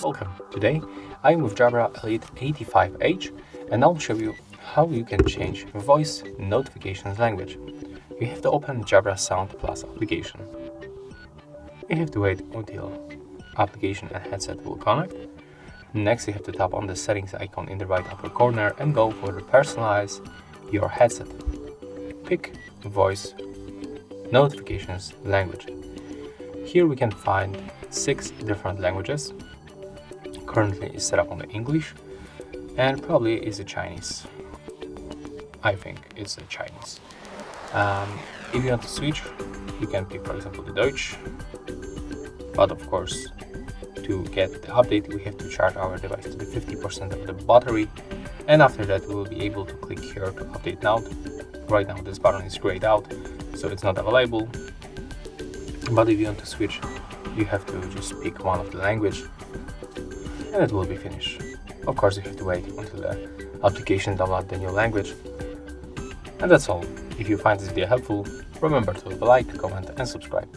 Welcome. Today I am with Jabra Elite 85H and I'll show you how you can change voice notifications language. You have to open Jabra Sound Plus application. You have to wait until application and headset will connect. Next you have to tap on the settings icon in the right upper corner and go for the personalize your headset. Pick voice notifications language. Here we can find 6 different languages. Currently is set up on the English and probably is a Chinese. I think it's a Chinese. If you want to switch, you can pick, for example, the Deutsch. But of course, to get the update, we have to charge our device to the 50% of the battery. And after that, we will be able to click here to update now. Right now, this button is grayed out, so it's not available. But if you want to switch, you have to just pick one of the language and it will be finished. Of course, you have to wait until the application downloads the new language. And that's all. If you find this video helpful, remember to leave a like, comment and subscribe.